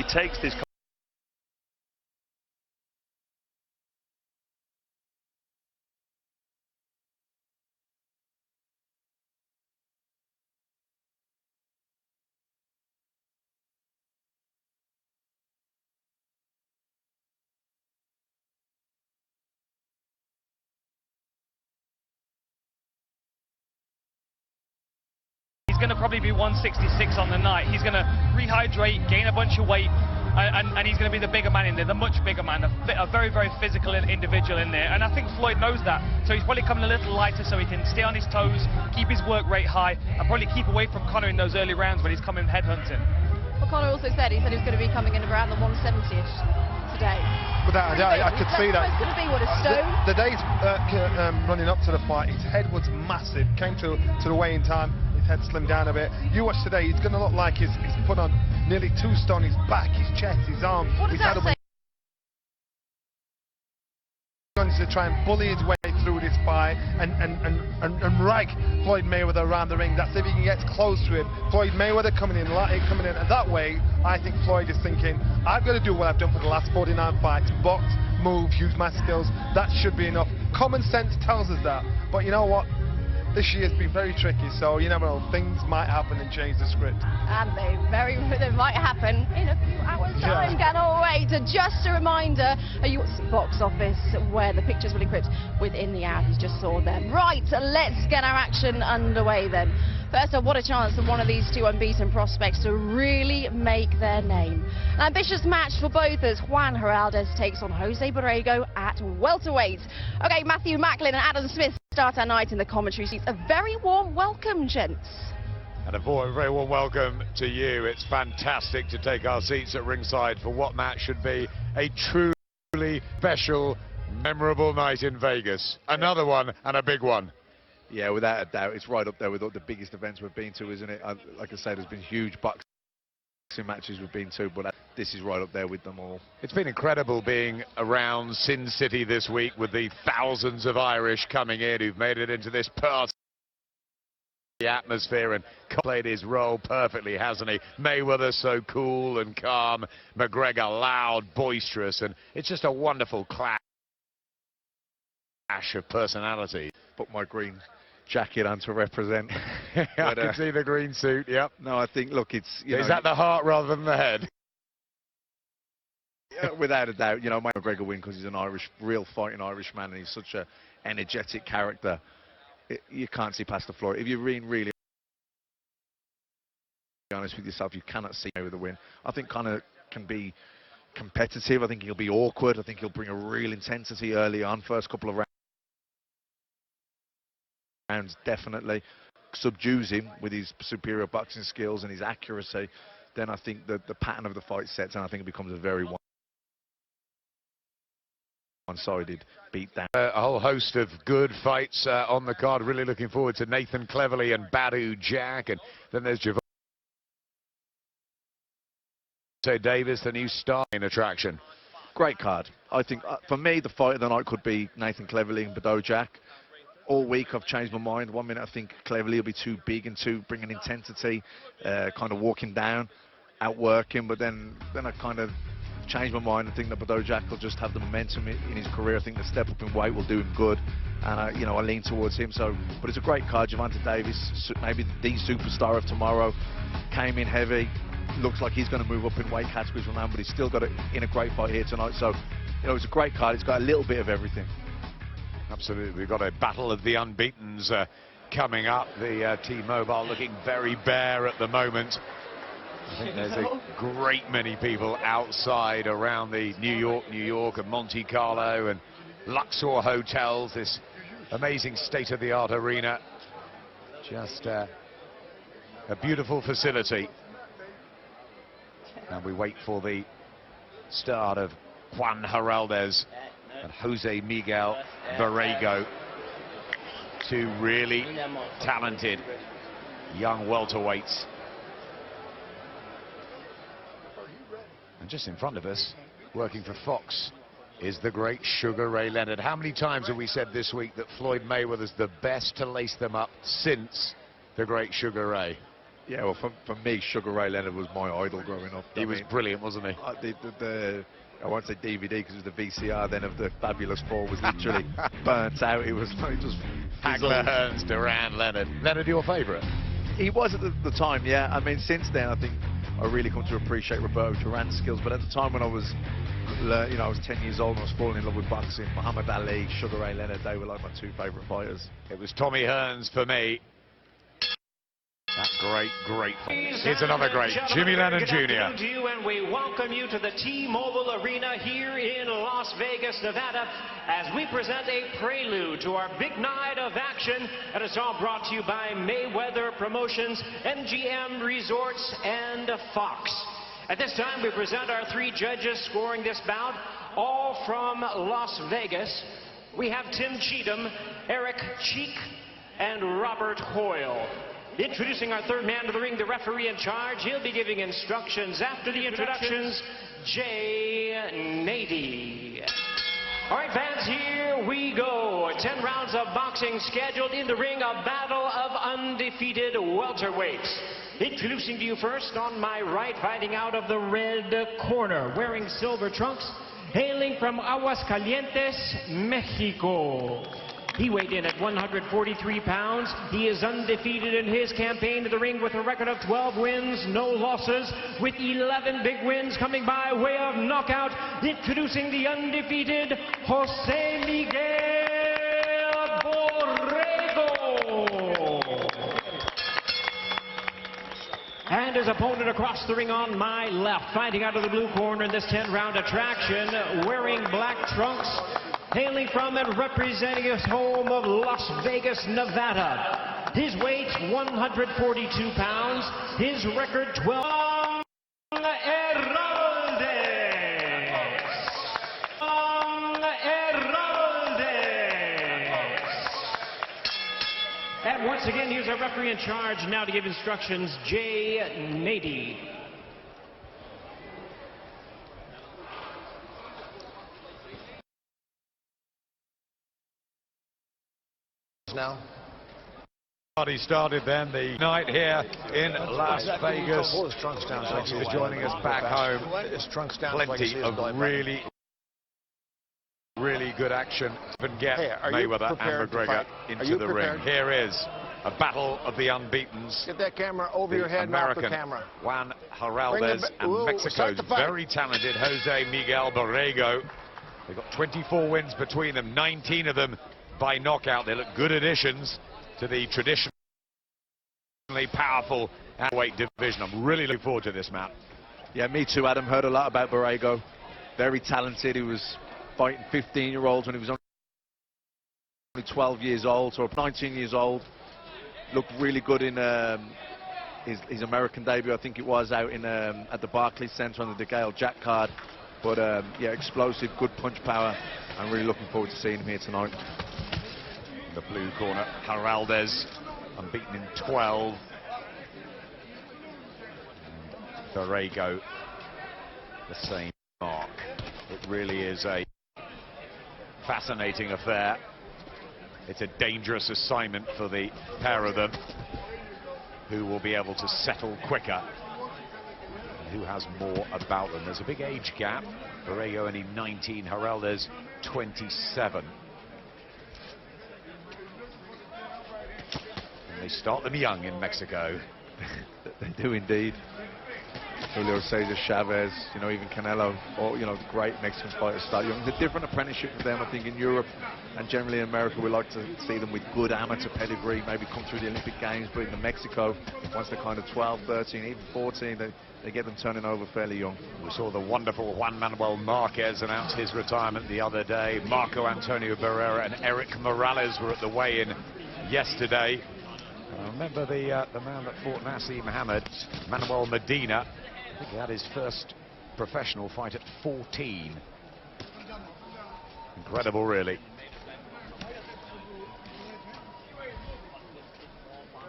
it takes this. He's going to probably be 166 on the night. He's going to rehydrate, gain a bunch of weight, and he's going to be the bigger man in there, the much bigger man, a very, very physical individual in there. And I think Floyd knows that. So he's probably coming a little lighter so he can stay on his toes, keep his work rate high, and probably keep away from Conor in those early rounds when he's coming headhunting. Well, Conor also said he was going to be coming in around the 170-ish today. Without a doubt, I could see that. It's going to be, what, a stone? The days running up to the fight, his head was massive. Came to the weigh-in time, his head slimmed down a bit. You watch today, he's going to look like he's put on nearly 2 stone. His back, his chest, his arms. What does that say? He's going to try and bully his way through this fight and rag Floyd Mayweather around the ring. That's if he can get close to him. Floyd Mayweather coming in, and that way, I think Floyd is thinking, I've got to do what I've done for the last 49 fights: box, move, use my skills. That should be enough. Common sense tells us that. But you know what? This year's been very tricky, so you never know. Things might happen and change the script. And they might happen in a few hours' time. Cannot wait. Just a reminder, a UFC box office where the pictures will encrypt within the hour. You just saw them. Right, let's get our action underway then. First up, what a chance for one of these two unbeaten prospects to really make their name. An ambitious match for both as Juan Heraldez takes on Jose Borrego at welterweight. Okay, Matthew Macklin and Adam Smith start our night in the commentary seats. A very warm welcome, gents. And a very warm welcome to you. It's fantastic to take our seats at ringside for what that should be a truly special, memorable night in Vegas. Another one, and a big one. Yeah, without a doubt, it's right up there with all the biggest events we've been to, isn't it? Like I say, there's been huge boxing matches we've been to, but this is right up there with them all. It's been incredible being around Sin City this week with the thousands of Irish coming in who've made it into this party atmosphere, and played his role perfectly, hasn't he? Mayweather so cool and calm, McGregor loud, boisterous, and it's just a wonderful clash of personality. Put my green jacket on to represent. I can see the green suit, yep. No, I think, look, it's... Is that the heart rather than the head? Yeah, without a doubt, you know, McGregor win because he's an real fighting Irishman, and he's such a energetic character. You can't see past the floor. If you're really honest with yourself, you cannot see with the win. I think Conor can be competitive. I think he'll be awkward. I think he'll bring a real intensity early on, first couple of rounds. Definitely subdues him with his superior boxing skills and his accuracy. Then I think that the pattern of the fight sets, and I think it becomes a very one-sided beatdown. A whole host of good fights on the card. Really looking forward to Nathan Cleverly and Badu Jack, and then there's Javante Davis, the new star in attraction. Great card. I think for me the fight of the night could be Nathan Cleverly and Badu Jack. All week I've changed my mind. 1 minute I think Cleverly will be too big and too bringing intensity, kind of walking down, outworking, but then I kind of changed my mind and think that Badu Jack will just have the momentum in his career. I think the step up in weight will do him good, and you know, I lean towards him. So, but it's a great card. Javante Davis, maybe the superstar of tomorrow, came in heavy. Looks like he's going to move up in weight categories from now, but he's still got it in a great fight here tonight. So, you know, it's a great card. It's got a little bit of everything. Absolutely. We've got a battle of the unbeatens coming up. The T-Mobile looking very bare at the moment. I think there's a great many people outside around the New York and Monte Carlo and Luxor hotels, this amazing state-of-the-art arena. Just a beautiful facility. And we wait for the start of Juan Heraldez and Jose Miguel Borrego, two really talented young welterweights. And just in front of us, working for Fox, is the great Sugar Ray Leonard. How many times have we said this week that Floyd Mayweather's the best to lace them up since the great Sugar Ray? Yeah, well, for me, Sugar Ray Leonard was my idol growing up. He was brilliant, wasn't he? I won't say DVD because it was the VCR then of the Fabulous Four was literally burnt out. It was just Hagler, Hearns, Duran, Leonard. Leonard, your favourite? He was at the time, yeah. I mean, since then, I think I really come to appreciate Roberto Duran's skills. But at the time when I was, I was 10 years old and I was falling in love with boxing, Muhammad Ali, Sugar Ray Leonard, they were like my two favourite fighters. It was Tommy Hearns for me. That great. Here's another great, Jimmy Lennon Jr. Good afternoon to you, and we welcome you to the T-Mobile Arena here in Las Vegas, Nevada, as we present a prelude to our big night of action. And it's all brought to you by Mayweather Promotions, MGM Resorts, and Fox. At this time, we present our three judges scoring this bout, all from Las Vegas. We have Tim Cheatham, Eric Cheek, and Robert Hoyle. Introducing our third man to the ring, the referee in charge. He'll be giving instructions after the introductions, Jay Nady. All right, fans, here we go. 10 rounds of boxing scheduled in the ring, a battle of undefeated welterweights. Introducing to you first, on my right, fighting out of the red corner, wearing silver trunks, hailing from Aguascalientes, Mexico. He weighed in at 143 pounds. He is undefeated in his campaign to the ring with a record of 12 wins, no losses, with 11 big wins coming by way of knockout. Introducing the undefeated Jose Miguel Borrego. And his opponent across the ring on my left, fighting out of the blue corner in this 10-round attraction, wearing black trunks, hailing from and representing his home of Las Vegas, Nevada. His weight, 142 pounds. His record, 12. And once again, here's our referee in charge now to give instructions, Jay Nady. Now. Party started then, the night here in Las Vegas. Pull his trunks down. Thanks for joining us back home. His trunks down. Plenty of really good action. And get Mayweather and McGregor into the ring. Here is a battle of the unbeatens. Get that camera over your head, American not the camera. Juan Heraldez and Mexico's very talented Jose Miguel Borrego. They've got 24 wins between them, 19 of them by knockout. They look good additions to the traditionally powerful weight division. I'm really looking forward to this, Matt. Yeah, me too, Adam. Heard a lot about Borrego. Very talented. He was fighting 15-year-olds when he was only 12 years old, so 19 years old. Looked really good in his American debut, I think it was, out in at the Barclays Center on the DeGale Jack card. But yeah, explosive, good punch power. I'm really looking forward to seeing him here tonight. In the blue corner, Heraldez, unbeaten in 12. And Borrego, the same mark. It really is a fascinating affair. It's a dangerous assignment for the pair of them, who will be able to settle quicker. And who has more about them. There's a big age gap. Borrego only 19, Heraldez 27. And they start them young in Mexico. They do indeed. Julio Cesar Chavez, even Canelo, or the great Mexican fighters start young. It's a different apprenticeship for them, I think, in Europe and generally in America. We like to see them with good amateur pedigree, maybe come through the Olympic Games, but in Mexico, once they're kind of 12, 13, even 14, they get them turning over fairly young. We saw the wonderful Juan Manuel Marquez announce his retirement the other day. Marco Antonio Barrera and Eric Morales were at the weigh-in yesterday. I remember the man that fought Nassim Muhammad, Manuel Medina. I think he had his first professional fight at 14. Incredible, really.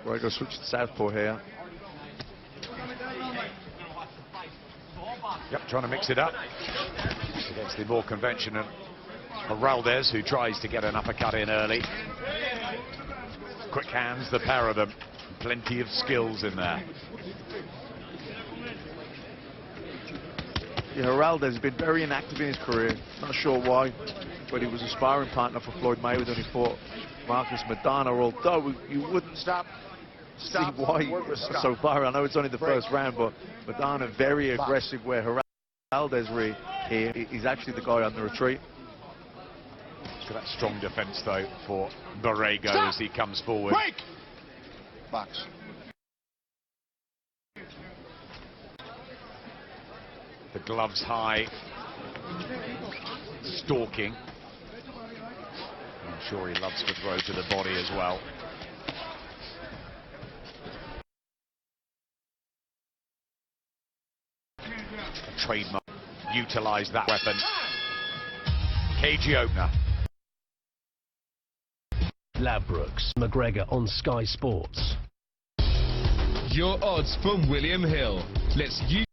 Borrego switched to southpaw here. Yep, trying to mix it up against the more conventional Heraldez, who tries to get an uppercut in early. Quick hands, the pair of them. Plenty of skills in there. Yeah, Heraldez has been very inactive in his career. Not sure why, but he was a sparring partner for Floyd Mayweather when he fought Marcus Maidana, although you wouldn't see why so far. I know it's only the first round, but Maidana very aggressive, where Heraldez here is actually the guy on the retreat. So that strong defense though for Borrego as he comes forward. Break! Box. The gloves high, stalking. I'm sure he loves to throw to the body as well. A trademark, utilize that weapon. Cagey opener. Ladbrokes, McGregor on Sky Sports. Your odds from William Hill. Let's use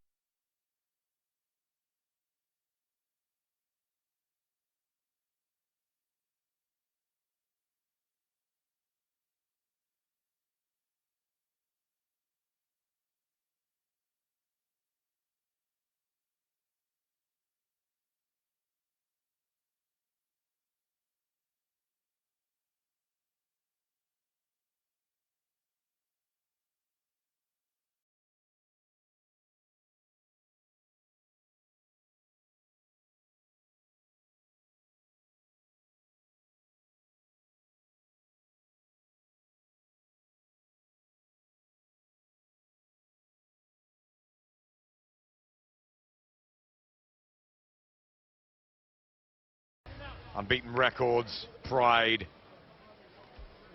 unbeaten records, pride,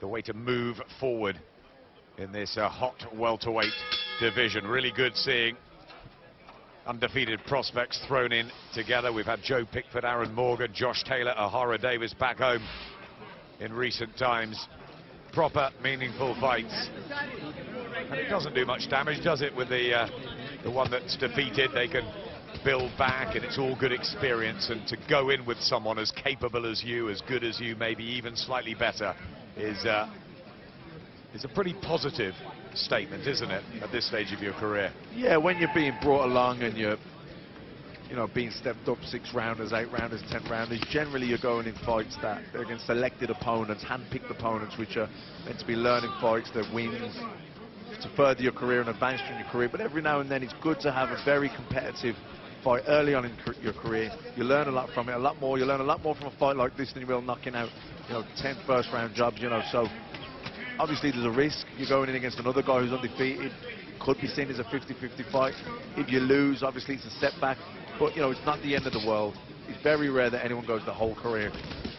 the way to move forward in this hot welterweight division. Really good seeing undefeated prospects thrown in together. We've had Joe Pickford, Aaron Morgan, Josh Taylor, Ahara Davis back home in recent times. Proper, meaningful fights. And it doesn't do much damage, does it, with the one that's defeated? They can build back, and it's all good experience, and to go in with someone as capable as you, as good as you, maybe even slightly better, is a pretty positive statement, isn't it, at this stage of your career? Yeah, when you're being brought along and you're being stepped up 6 rounders, 8 rounders, 10 rounders, generally you're going in fights that are against selected opponents, hand-picked opponents, which are meant to be learning fights, that wins to further your career and advance in your career. But every now and then it's good to have a very competitive fight early on in your career. You learn a lot from it, a lot more. You learn a lot more from a fight like this than you will knocking out 10 first-round jobs, so obviously there's a risk. You're going in against another guy who's undefeated. Could be seen as a 50-50 fight. If you lose, obviously it's a setback, but it's not the end of the world. It's very rare that anyone goes the whole career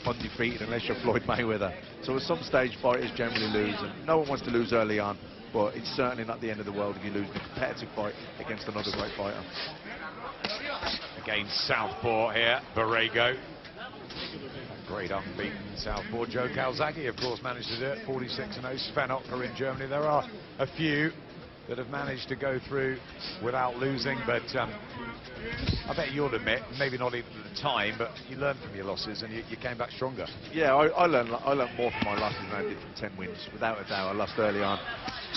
undefeated unless you're Floyd Mayweather. So at some stage fighters generally lose, and no one wants to lose early on, but it's certainly not the end of the world if you lose in a competitive fight against another great fighter. Against southpaw here, Borrego. Great unbeaten southpaw. Joe Calzaghe, of course, managed to do it. 46-0. Sven Ocker in Germany. There are a few that have managed to go through without losing, but I bet you'll admit, maybe not even at the time, but you learned from your losses and you came back stronger. Yeah, I learned more from my losses than I did from 10 wins, without a doubt. I lost early on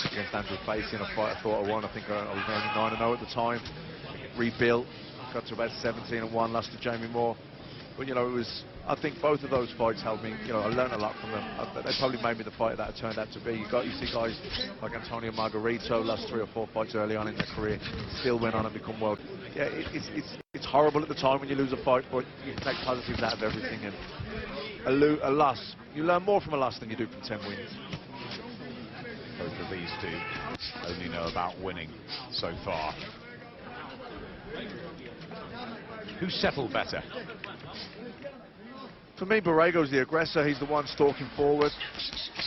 against Andrew Facey in a fight I thought I won. I think I was only 9-0 at the time. Rebuilt, got to about 17-1, lost to Jamie Moore. But it was, I think both of those fights helped me. I learned a lot from them. They probably made me the fighter that I turned out to be. You see guys like Antonio Margarito lost 3 or 4 fights early on in their career, still went on and become world. Yeah, it's horrible at the time when you lose a fight, but you can take positives out of everything. And a loss, you learn more from a loss than you do from 10 wins. Both of these two only know about winning so far. Who settled better? For me, Borrego's the aggressor. He's the one stalking forward,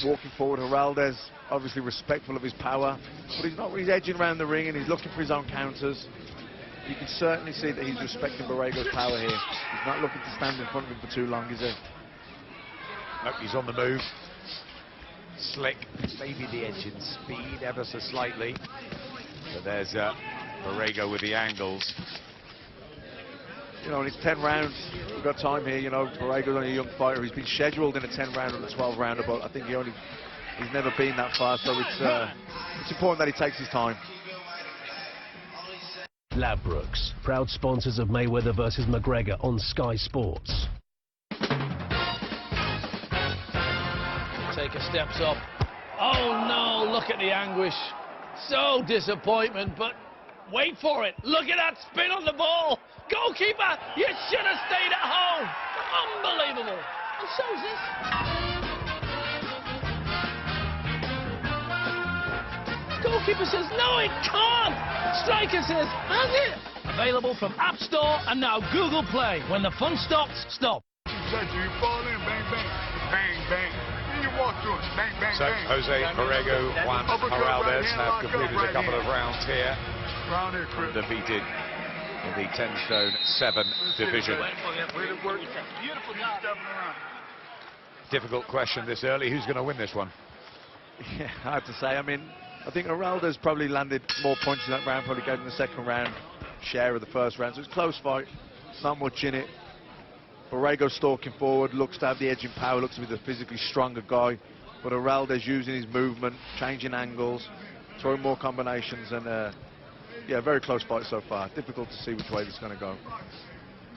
walking forward. Heraldez, obviously respectful of his power, but he's not. He's edging around the ring and he's looking for his own counters. You can certainly see that he's respecting Borrego's power here. He's not looking to stand in front of him for too long, is he? Nope, he's on the move. Slick, maybe the edge in speed ever so slightly. But there's Borrego with the angles. And it's 10 rounds. We've got time here. Borrego's only a young fighter. He's been scheduled in a 10 rounder and a 12 rounder, but I think he only He's never been that far, so it's important that he takes his time. Ladbrokes, proud sponsors of Mayweather vs McGregor on Sky Sports. Taker steps up. Oh no, look at the anguish. So disappointment, but wait for it. Look at that spin on the ball. Goalkeeper, you should have stayed at home. Unbelievable. And so's this. Goalkeeper says, no, it can't. Striker says, has it? Available from App Store and now Google Play. When the fun stops, stop. You fall in, bang, bang, bang, bang. You walk through it, bang, bang, So bang. Jose Borrego, Juan Heraldez have completed a couple of rounds here. Round here, Chris. Defeated in the 10-stone 7 division. Difficult question this early. Who's going to win this one? Yeah, hard to say. I mean, I think Heraldez probably landed more punches in that round, probably gave him the second round share of the first round. So it's a close fight, not much in it. Borrego stalking forward, looks to have the edge in power, looks to be the physically stronger guy. But Heraldez using his movement, changing angles, throwing more combinations, and yeah, very close fight so far. Difficult to see which way this is going to go.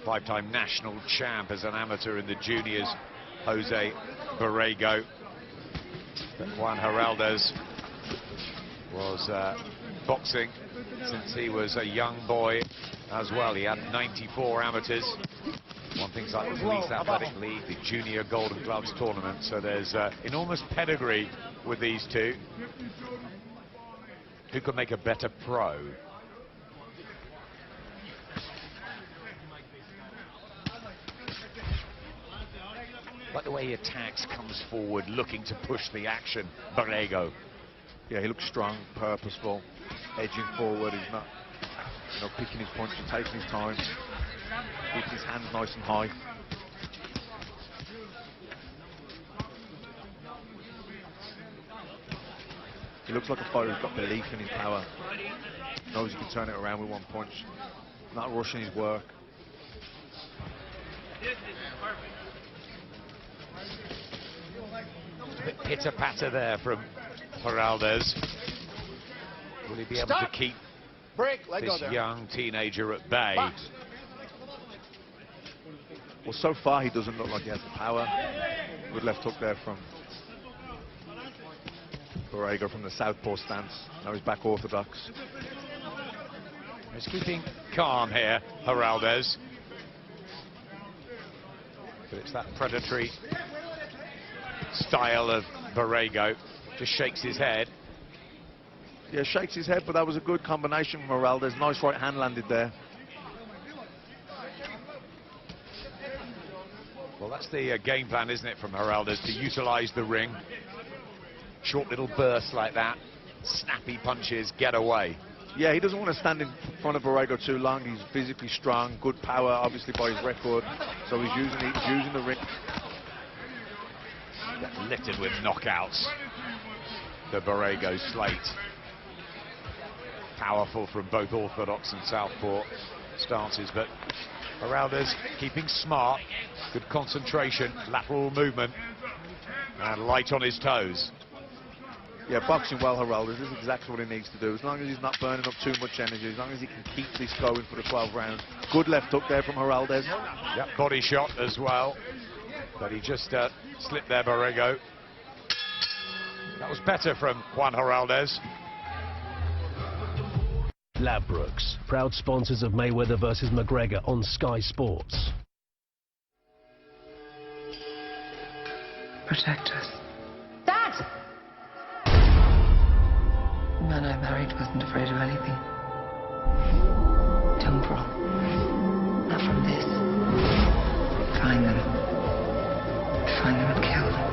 5-time national champ as an amateur in the juniors, Jose Borrego. But Juan Heraldez was boxing since he was a young boy as well. He had 94 amateurs. Won things like the Police Athletic League, the Junior Golden Gloves tournament. So there's enormous pedigree with these two. Who could make a better pro? Like the way he attacks, comes forward, looking to push the action. Borrego. Yeah, he looks strong, purposeful, edging forward. He's not, picking his punches, taking his time, keeping his hands nice and high. He looks like a fighter who's got belief in his power. Knows he can turn it around with one punch. Not rushing his work. A bit pitter-patter there from Heraldez. Will he be able to keep this young teenager at bay? Well, so far he doesn't look like he has the power. Good left hook there from Borrego from the southpaw stance. Now he's back orthodox. He's keeping calm here, Heraldez. But it's that predatory style of Borrego. Just shakes his head. Yeah, shakes his head, but that was a good combination from Heraldez. Nice right hand landed there. Well, that's the game plan, isn't it, from Heraldez, to utilize the ring. Short little bursts like that, snappy punches, get away. Yeah, he doesn't want to stand in front of Borrego too long. He's physically strong, good power, obviously, by his record. So he's using the ring. Littered with knockouts, the Borrego slate. Powerful from both orthodox and southpaw stances, but Heraldez keeping smart, good concentration, lateral movement, and light on his toes. Yeah, boxing well, Heraldez. This is exactly what he needs to do. As long as he's not burning up too much energy, as long as he can keep this going for the 12 rounds. Good left hook there from Heraldez. Yep, body shot as well. But he just slipped there, Borrego. That was better from Juan Heraldez. Ladbrokes, proud sponsors of Mayweather vs McGregor on Sky Sports. Protect us. Dad! The man I married wasn't afraid of anything. Don't run. Not from this. Find them. Find them and kill them.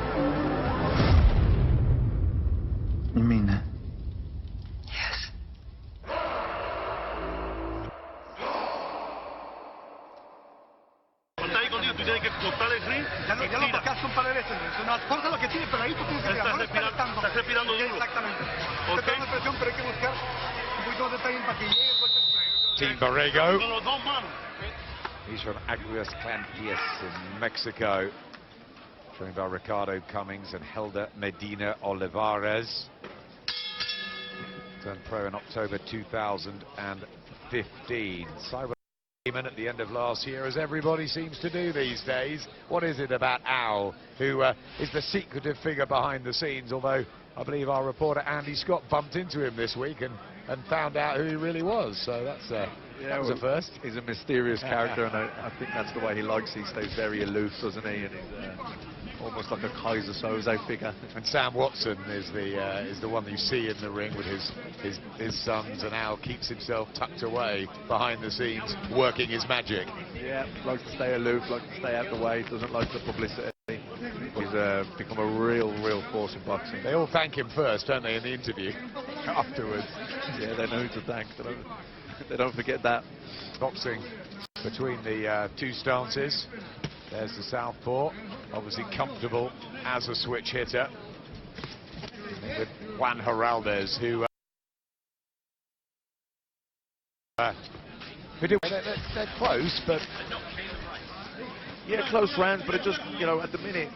You mean that? Yes. Tú tienes que cortar el ring. Ya lo tocaste un par de veces. Una cosa lo que tienes, pero ahí tú tienes que estás respirando duro. Exactamente. Está dando presión, pero hay que buscar un poquito de timing para que llegue el golpe. Team Borrego. Con los dos manos. He's from Aguascalientes in Mexico. trained by Ricardo Cummings and Helder Medina Olivares. Turned pro in October 2015. Cyber at the end of last year, as everybody seems to do these days. What is it about Al, who is the secretive figure behind the scenes, although I believe our reporter Andy Scott bumped into him this week and found out who he really was, so that's that was a first. He's a mysterious character, and I think that's the way he likes. He stays very aloof, doesn't he? And he's almost like a Kaiser Soze figure. And Sam Watson is the one that you see in the ring with his sons, and Al keeps himself tucked away behind the scenes, working his magic. Yeah, likes to stay aloof, likes to stay out the way, doesn't like the publicity. He's become a real force in boxing. They all thank him first, don't they, in the interview? Afterwards. Yeah, they know who to thank. They don't forget that. Boxing between the two stances. There's the southpaw, obviously comfortable as a switch hitter. With Juan Heraldez, who they're close, but yeah, close rounds. But it just, you know, at the minute,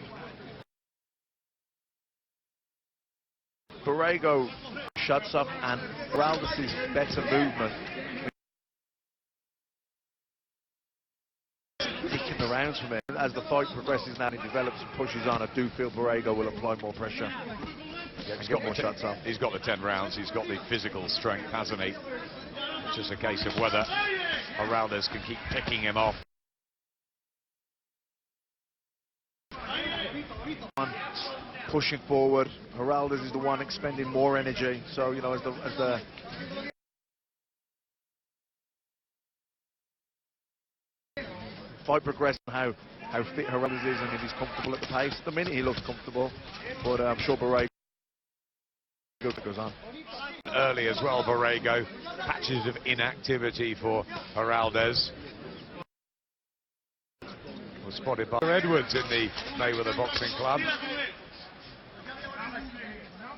Borrego shuts up, and Heraldez's better movement. Picking the rounds from it. As the fight progresses now and he develops and pushes on, I do feel Borrego will apply more pressure. Yeah, he's got more shots up. He's got the 10 rounds, he's got the physical strength, hasn't he? It's just a case of whether Heraldez can keep picking him off. Pushing forward, Heraldez is the one expending more energy, so you know, as the fight progresses, how fit Heraldez is and if he's comfortable at the pace. At the minute he looks comfortable, but I'm sure Borrego goes on. Early as well, Borrego. Patches of inactivity for Heraldez. Was spotted by Edwards in the Mayweather Boxing Club.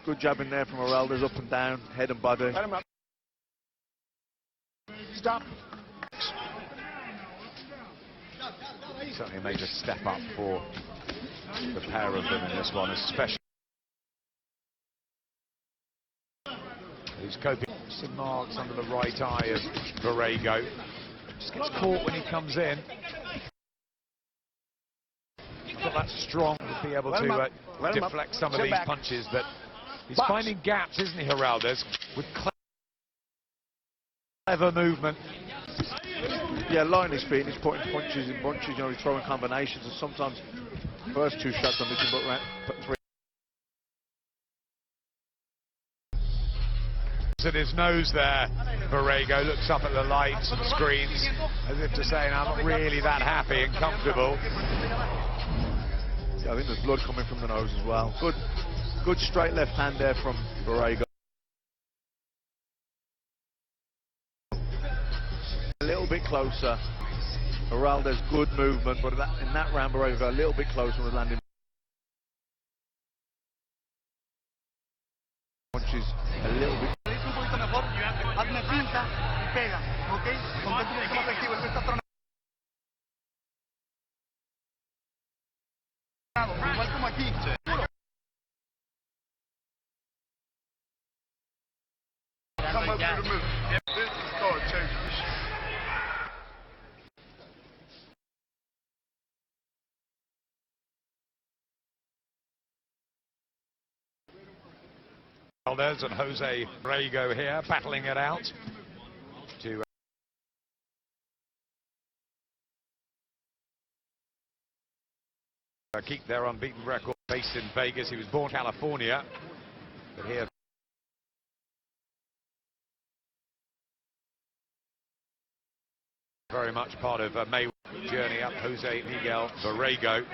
Good jab in there from Heraldez, up and down, head and body. Let him up. Stop. Certainly a major step up for the pair of them in this one, especially. He's coping some marks under the right eye of Borrego. Just gets caught when he comes in. Not that strong to be able to deflect some of these punches, but he's finding gaps, isn't he, Heraldez, with clever movement. Yeah, line his feet, he's putting punches in bunches, you know, he's throwing combinations, and sometimes first two shots are missing, but three. At his nose there, Borrego looks up at the lights and screens as if to say, I'm not really that happy and comfortable. Yeah, I think there's blood coming from the nose as well. Good straight left hand there from Borrego. A little bit closer. Heraldez, good movement, but in that round, Borrego a little bit closer with landing punches a little bit. Hazme pinta y pega, ¿ok? Contento un poquito más activo, él está tronado, igual como aquí. Come up to the middle. This is start changing. Heraldez and Jose Borrego here battling it out to keep their unbeaten record. Based in Vegas, he was born in California, but here very much part of Mayweather's journey up. Jose Miguel Borrego.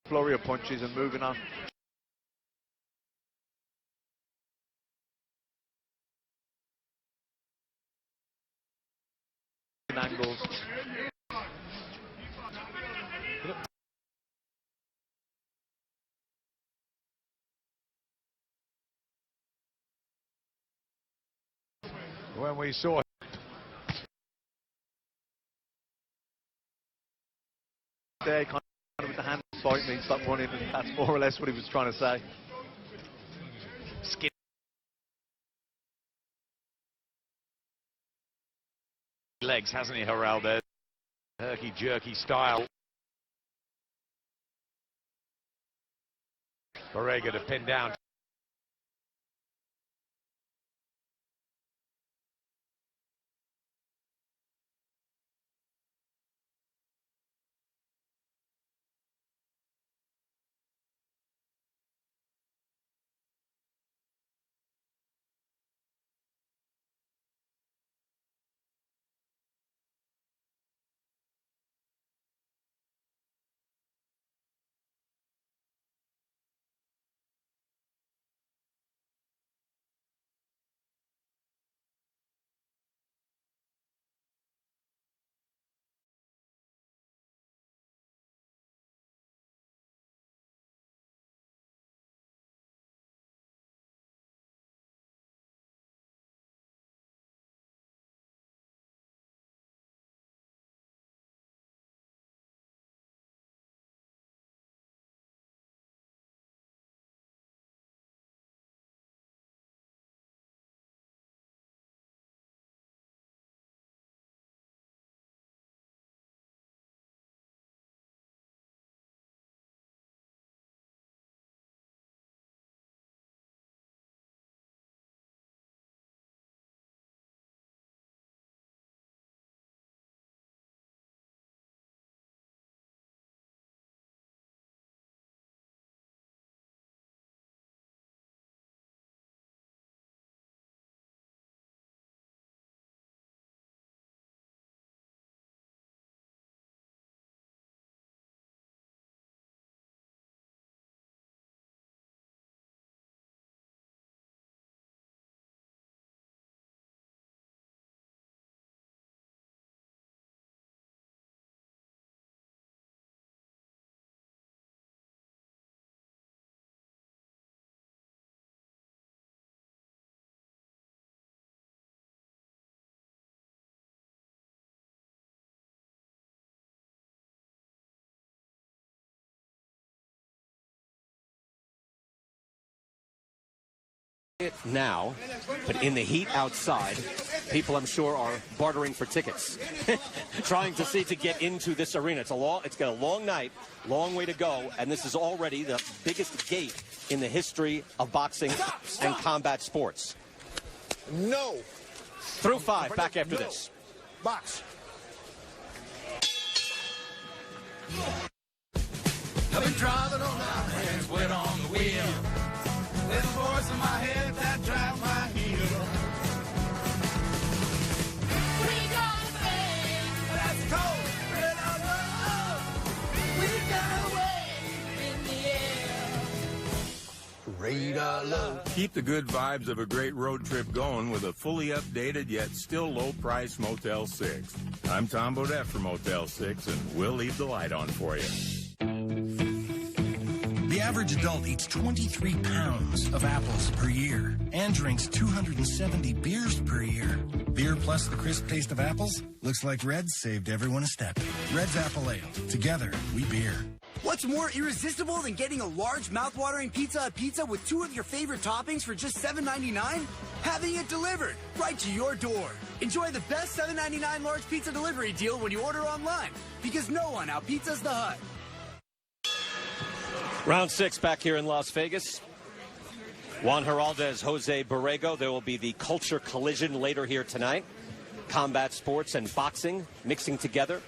Flurry of punches and moving on. Angles. when we saw there, kind of with the hand fight means stop running, and that's more or less what he was trying to say. skin legs, hasn't he, Geraldo? Herky-jerky style. Borrego to pin down. Now, but in the heat outside, people I'm sure are bartering for tickets, trying to get into this arena. It's got a long night, long way to go, and this is already the biggest gate in the history of boxing and combat sports. No. Through 5, back after this. Box. I've been driving on my hands, wet on the wheel. There's a voice in my head that drives my heel. We got a thing that's cold, red on love. We got a wave in the air. Radar love. Keep the good vibes of a great road trip going with a fully updated yet still low-price Motel 6. I'm Tom Bodette from Motel 6, and we'll leave the light on for you. The average adult eats 23 pounds of apples per year and drinks 270 beers per year. Beer plus the crisp taste of apples? Looks like Red's saved everyone a step. Red's Apple Ale. Together, we beer. What's more irresistible than getting a large mouth-watering Pizza Hut pizza with 2 of your favorite toppings for just $7.99? Having it delivered right to your door. Enjoy the best $7.99 large pizza delivery deal when you order online, because no one out-pizzas the Hut. Round 6 back here in Las Vegas. Juan Geraldes, Jose Borrego. There will be the culture collision later here tonight. Combat sports and boxing mixing together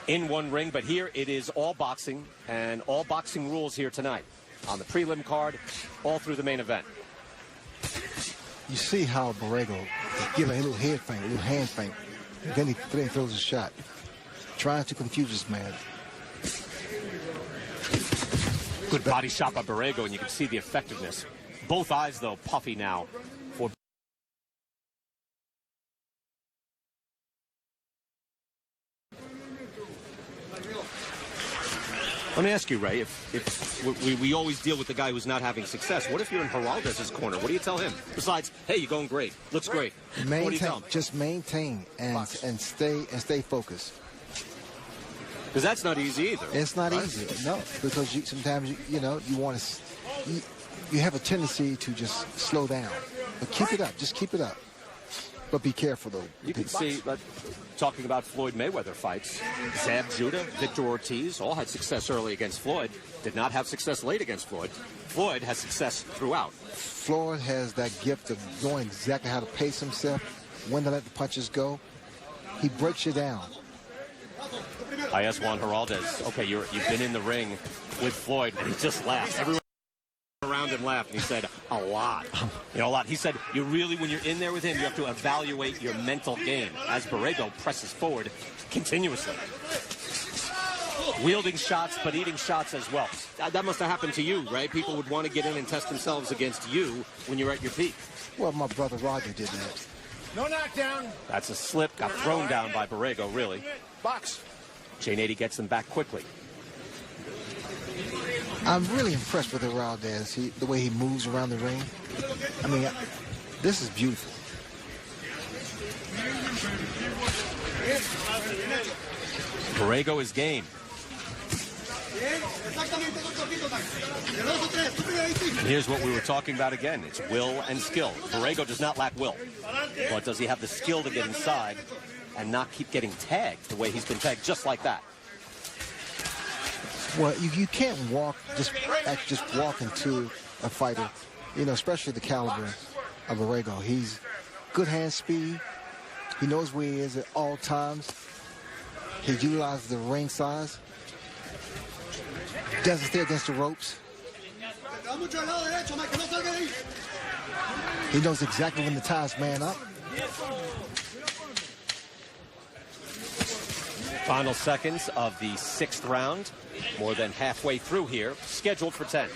in one ring. But here it is all boxing and all boxing rules here tonight. On the prelim card, all through the main event. You see how Borrego give a little head feint, a little hand feint. Then he throws a shot. Trying to confuse this man. Good body shot by Borrego, and you can see the effectiveness. Both eyes, though, puffy now. For Let me ask you, Ray, if we always deal with the guy who's not having success, what if you're in Geraldez's corner? What do you tell him? Besides, hey, you're going great. Looks great. Maintain, what do you tell him? just maintain and stay focused. Because that's not easy either. It's not easy, no, because sometimes you want to, you have a tendency to just slow down. But keep it up, just keep it up. But be careful, though. You can see, talking about Floyd Mayweather fights, Zab Judah, Victor Ortiz all had success early against Floyd, did not have success late against Floyd. Floyd has success throughout. Floyd has that gift of knowing exactly how to pace himself, when to let the punches go. He breaks you down. I asked Juan Geraldez, okay, you've been in the ring with Floyd, and he just laughs. Everyone around him laughed, and he said, a lot. A lot. He said, when you're in there with him, you have to evaluate your mental game as Borrego presses forward continuously. Wielding shots, but eating shots as well. That must have happened to you, right? People would want to get in and test themselves against you when you're at your peak. Well, my brother Roger did that. No knockdown. That's a slip. Got thrown down by Borrego, really. Box. Jane 80 gets them back quickly. I'm really impressed with Geraldez, the way he moves around the ring. I mean, this is beautiful. Borrego is game. And here's what we were talking about again. It's will and skill. Borrego does not lack will. But does he have the skill to get inside and not keep getting tagged the way he's been tagged, just like that? Well, you can't just walk into a fighter, especially the caliber of Borrego. He's good hand speed. He knows where he is at all times. He utilizes the ring size. Doesn't stay against the ropes. He knows exactly when to tie his man up. Final seconds of the 6th round. More than halfway through here. Scheduled for 10.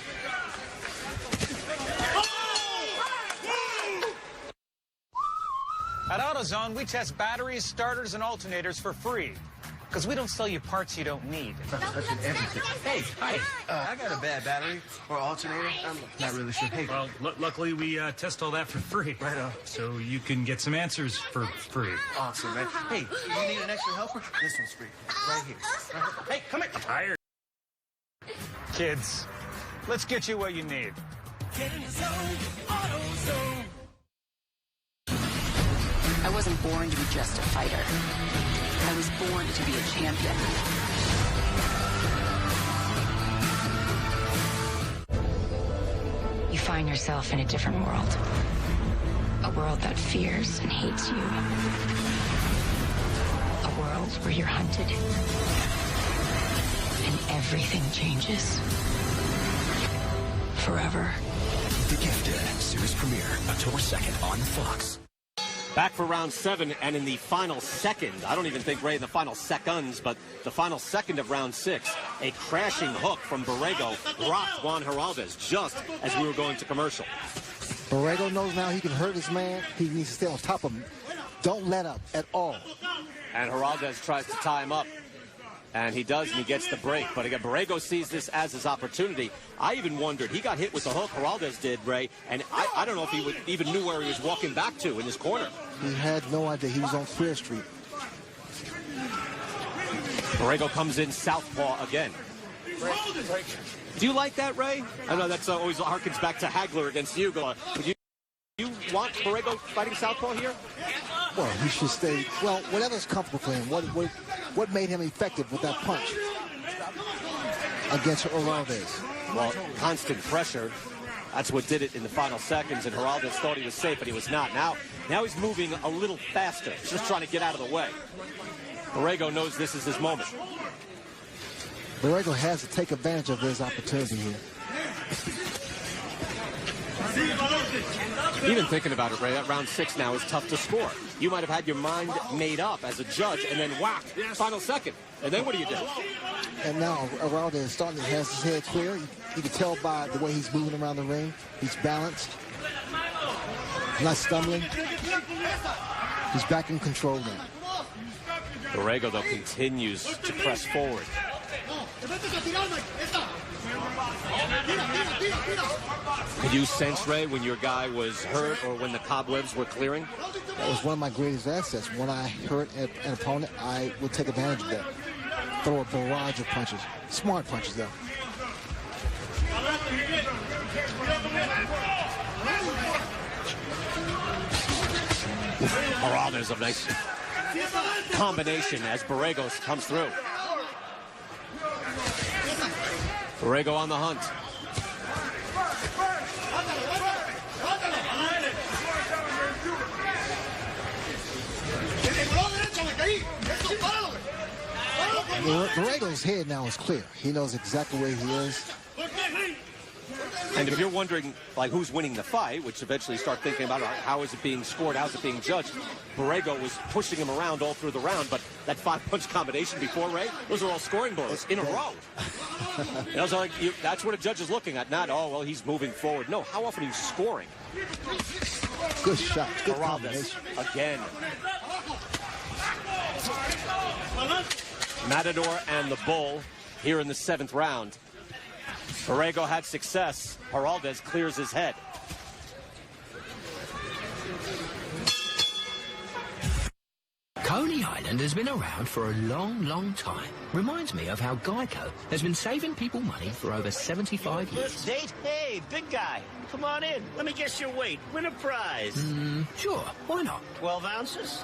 At AutoZone, we test batteries, starters, and alternators for free. Because we don't sell you parts you don't need. Hey, hi. I got a bad battery or alternator. I'm not really sure. Hey. Well, luckily we test all that for free. Right on. So you can get some answers for free. Awesome, man. Hey, you need an extra helper? This one's free. Right here. Hey, come here. I'm tired. Kids, let's get you what you need. Get in the zone, AutoZone. I wasn't born to be just a fighter. I was born to be a champion. You find yourself in a different world. A world that fears and hates you. A world where you're hunted. And everything changes. Forever. The Gifted series premiere October 2nd on Fox. Back for round 7, and in the final second, I don't even think, Ray, in the final seconds, but the final second of round 6, a crashing hook from Borrego rocked Juan Geraldez just as we were going to commercial. Borrego knows now he can hurt his man. He needs to stay on top of him. Don't let up at all. And Geraldez tries to tie him up. And he does, and he gets the break. But again, Borrego sees this as his opportunity. I even wondered, he got hit with the hook, Geraldez did, Ray, and I don't know if he even knew where he was walking back to in his corner. He had no idea. He was on Clear Street. Borrego comes in southpaw again. Do you like that, Ray? I know that's always harkens back to Hagler against you. Would you want Borrego fighting southpaw here? Well, he should stay. Well, whatever's comfortable for him. What made him effective with that punch against Geraldez? Well, constant pressure. That's what did it in the final seconds, and Geraldez thought he was safe, but he was not. Now he's moving a little faster, just trying to get out of the way. Borrego knows this is his moment. Borrego has to take advantage of his opportunity here. Even thinking about it, Ray, that round 6 now is tough to score. You might have had your mind made up as a judge, and then whack, final second. And then what do you do? And now Geraldez is starting to have his head clear. You can tell by the way he's moving around the ring. He's balanced. Not stumbling. He's back in control now. Borrego, though, continues to press forward. Could you sense, Ray, when your guy was hurt or when the cobwebs were clearing? That was one of my greatest assets. When I hurt an opponent, I would take advantage of that. Throw a barrage of punches. Smart punches, though. Morales, a nice combination as Borrego comes through. Borrego on the hunt. Borrego's head now is clear. He knows exactly where he is. And if you're wondering, like, who's winning the fight, which eventually you start thinking about how is it being scored, how is it being judged, Borrego was pushing him around all through the round, but that 5-punch combination before, Ray, those are all scoring blows in a row. Those are like, that's what a judge is looking at, not, oh, well, he's moving forward. No, how often are you scoring? Good shot. Good Morales again. Matador and the Bull here in the 7th round. Borrego had success. Heraldez clears his head. Coney Island has been around for a long, long time. Reminds me of how Geico has been saving people money for over 75 years. Date? Hey, big guy. Come on in. Let me guess your weight. Win a prize. Sure, why not? 12 ounces?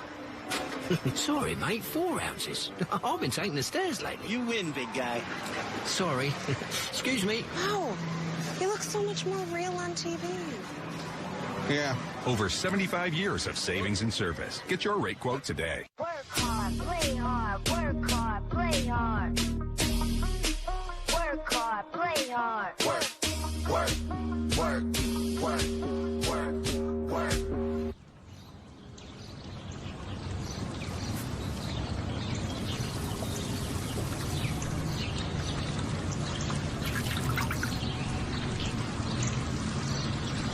Sorry, mate, 4 ounces. I've been taking the stairs lately. You win, big guy. Sorry. Excuse me. Oh, he looks so much more real on TV. Yeah. Over 75 years of savings and service. Get your rate quote today. Work hard, play hard, work hard, play hard. Work hard, play hard. Work, work, work, work, work, work.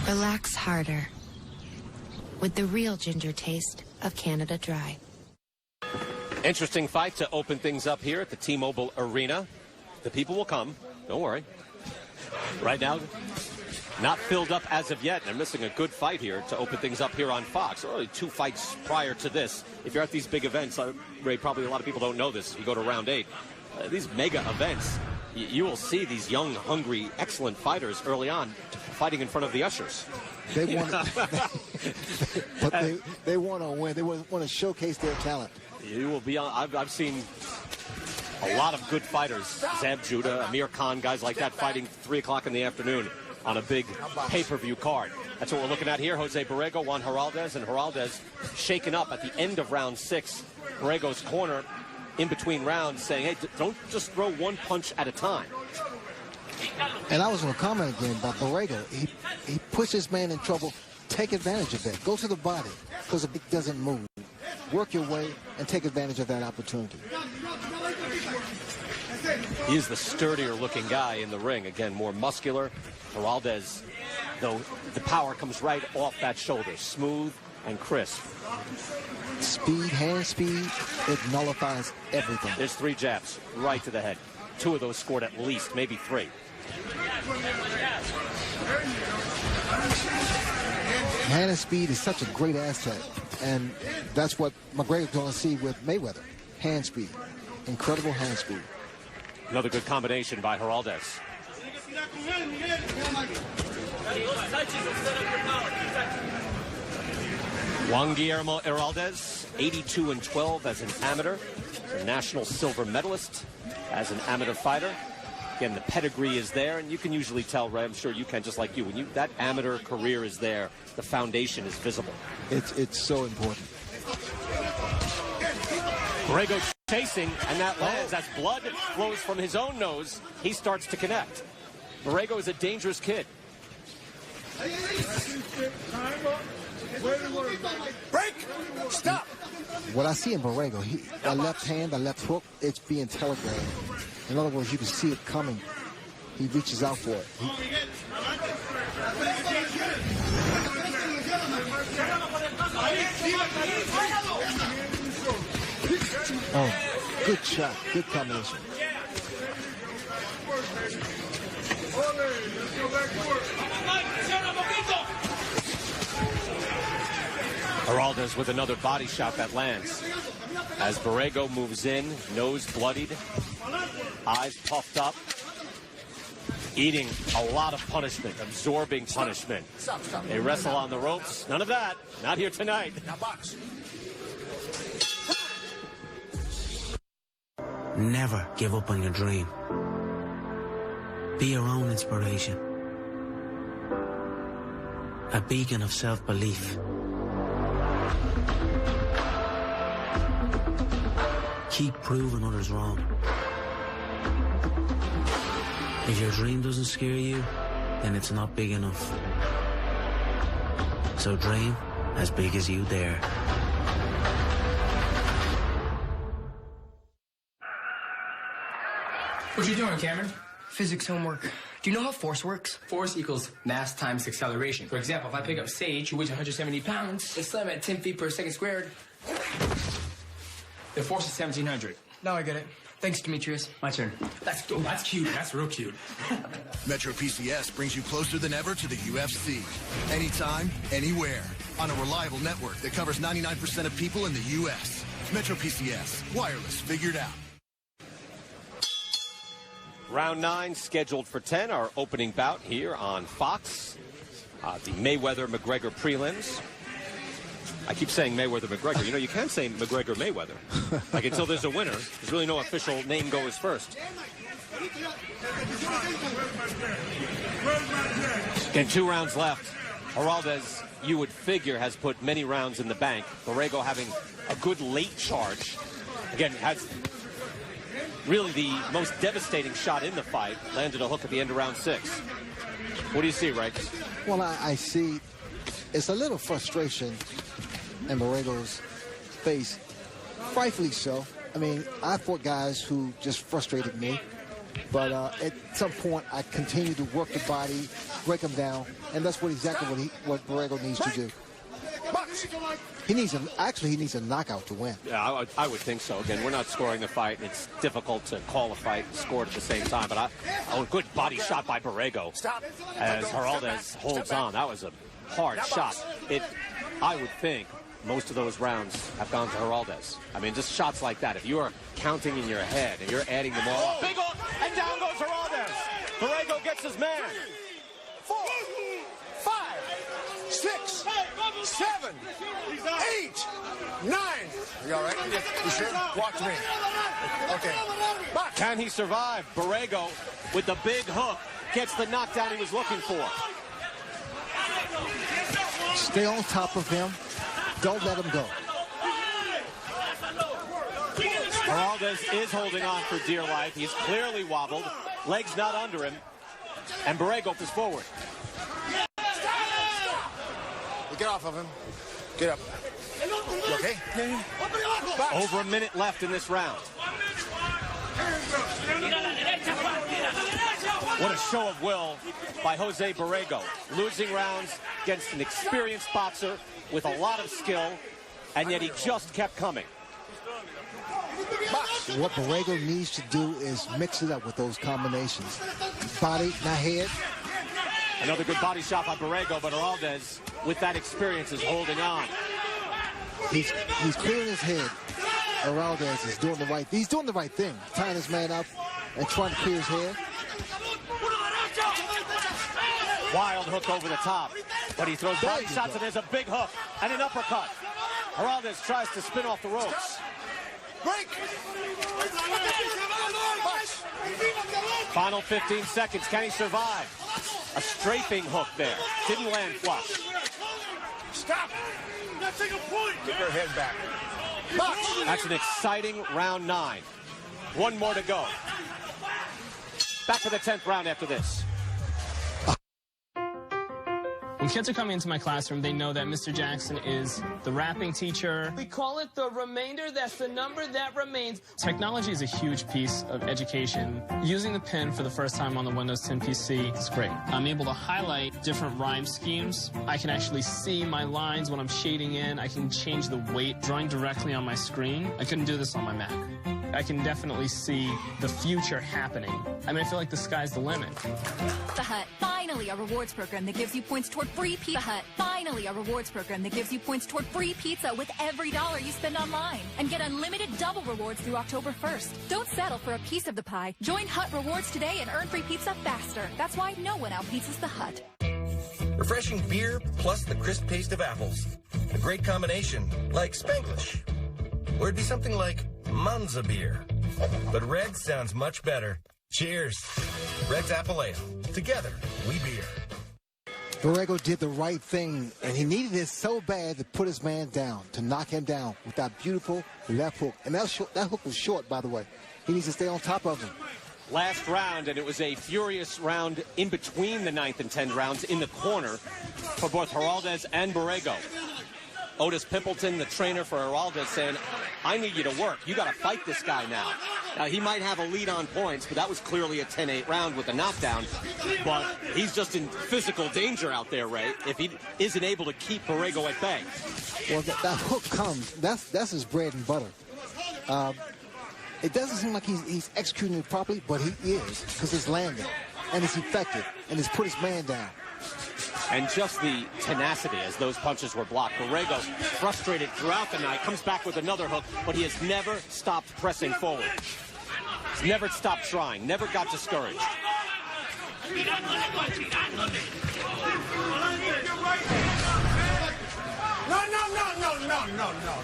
Relax harder with the real ginger taste of Canada Dry. Interesting fight to open things up here at the T-Mobile Arena. The people will come. Don't worry. Right now, not filled up as of yet. They're missing a good fight here to open things up here on Fox. Only 2 fights prior to this. If you're at these big events, Ray, probably a lot of people don't know this. You go to round 8. These mega events, you will see these young, hungry, excellent fighters early on fighting in front of the ushers. They want but they want to win. They want to showcase their talent. You will be on. I've seen a lot of good fighters. Zeb Judah, Amir Khan, guys like that fighting 3 o'clock in the afternoon on a big pay-per-view card. That's what we're looking at here. Jose Borrego, Juan Heraldez, and Heraldez shaken up at the end of round 6. Borrego's corner in between rounds saying, hey, don't just throw 1 punch at a time. And I was going to comment again about Borrego. He puts his man in trouble. Take advantage of that. Go to the body because it doesn't move. Work your way and take advantage of that opportunity. He is the sturdier looking guy in the ring. Again, more muscular. Heraldez, though, the power comes right off that shoulder. Smooth and crisp. Speed, hand speed, it nullifies everything. There's 3 jabs right to the head. 2 of those scored at least, maybe 3. Hand and speed is such a great asset, and that's what McGregor's going to see with Mayweather. Hand speed. Incredible hand speed. Another good combination by Heraldez. Juan Guillermo Heraldez, 82-12 as an amateur, a national silver medalist as an amateur fighter. Again, the pedigree is there, and you can usually tell, Ray, I'm sure you can, just like you, when that amateur career is there, the foundation is visible. It's so important. Borrego chasing, and that lands. As blood flows from his own nose, he starts to connect. Borrego is a dangerous kid. Break! Stop! What I see in Borrego, a left hand, a left hook, it's being telegraphed. In other words, you can see it coming. He reaches out for it. Oh, good shot, good combination. Geraldes with another body shot that lands. As Borrego moves in, nose bloodied, eyes puffed up, eating a lot of punishment, absorbing punishment. They wrestle on the ropes. None of that. Not here tonight. Now box. Never give up on your dream. Be your own inspiration. A beacon of self-belief. Keep proving others wrong. If your dream doesn't scare you, then it's not big enough. So dream as big as you dare. What you doing, Cameron? Physics homework. Do you know how force works? Force equals mass times acceleration. For example, if I pick up Sage, who weighs 170 pounds, and slam at 10 feet per second squared, the force is 1,700. Now I get it. Thanks, Demetrius. My turn. That's cute. That's real cute. Metro PCS brings you closer than ever to the UFC. Anytime, anywhere. On a reliable network that covers 99% of people in the U.S. Metro PCS. Wireless. Figured out. Round 9 scheduled for 10, our opening bout here on Fox. The Mayweather-McGregor prelims. I keep saying Mayweather-McGregor. You know, you can say McGregor-Mayweather. Like, until there's a winner, there's really no official name goes first. And 2 rounds left. Geraldes, you would figure, has put many rounds in the bank. Borrego having a good late charge. Again, has really the most devastating shot in the fight. Landed a hook at the end of round 6. What do you see, Reich? Well, I see it's a little frustration in Borrego's face. Rightfully so. I mean, I fought guys who just frustrated me. But at some point, I continue to work the body, break him down, and that's exactly what Borrego needs to do. He needs a knockout to win. Yeah, I would think so. Again, we're not scoring the fight. It's difficult to call a fight and score it at the same time. But a good body shot by Borrego as Geraldes holds on. That was a hard shot. I would think most of those rounds have gone to Geraldes. I mean, just shots like that. If you are counting in your head and you're adding them all up. Big up, and down goes Geraldes. Borrego gets his man. 4, 5, 6, 7, 8, 9. You all right? You sure? Walk to me. Okay. Box. Can he survive? Borrego with the big hook gets the knockdown he was looking for. Stay on top of him. Don't let him go. Geraldes is holding on for dear life. He's clearly wobbled. Legs not under him. And Borrego is forward. Get off of him. Get up. You okay? Over a minute left in this round. What a show of will by Jose Borrego. Losing rounds against an experienced boxer with a lot of skill, and yet he just kept coming. What Borrego needs to do is mix it up with those combinations. Body, not head. Another good body shot by Borrego, but Geraldes, with that experience, is holding on. He's clearing his head. Geraldes is doing the right. He's doing the right thing, tying his man up and trying to clear his head. Wild hook over the top, but he throws body shots, and there's a big hook and an uppercut. Geraldes tries to spin off the ropes. Break. Final 15 seconds. Can he survive? A strafing hook there. Didn't land flush. Stop. Get your head back. That's an exciting round 9. One more to go. Back to the 10th round after this. When kids are coming into my classroom, they know that Mr. Jackson is the rapping teacher. We call it the remainder. That's the number that remains. Technology is a huge piece of education. Using the pen for the first time on the Windows 10 PC is great. I'm able to highlight different rhyme schemes. I can actually see my lines when I'm shading in. I can change the weight, drawing directly on my screen. I couldn't do this on my Mac. I can definitely see the future happening. I mean, I feel like the sky's the limit. The Hut, finally a rewards program that gives you points toward free pizza. The Hut, finally a rewards program that gives you points toward free pizza with every dollar you spend online. And get unlimited double rewards through October 1st. Don't settle for a piece of the pie. Join Hut Rewards today and earn free pizza faster. That's why no one outpizzas the Hut. Refreshing beer plus the crisp taste of apples. A great combination, like Spanglish. Or it'd be something like Monza beer. But Red sounds much better. Cheers. Red's Apple Ale. Together, we beer. Borrego did the right thing, and he needed it so bad to put his man down, to knock him down with that beautiful left hook. And that hook was short, by the way. He needs to stay on top of him. Last round, and it was a furious round in between the 9th and 10th rounds in the corner for both Heraldez and Borrego. Otis Pimpleton, the trainer for Heraldez, saying, I need you to work. You got to fight this guy now. Now, he might have a lead on points, but that was clearly a 10-8 round with a knockdown. But he's just in physical danger out there, Ray, if he isn't able to keep Borrego at bay. Well, that hook comes. That's his bread and butter. It doesn't seem like he's executing it properly, but he is, because it's landing, and it's effective, and it's put his man down. And just the tenacity as those punches were blocked. Borrego, frustrated throughout the night, comes back with another hook, but he has never stopped pressing forward. He's never stopped trying, never got discouraged.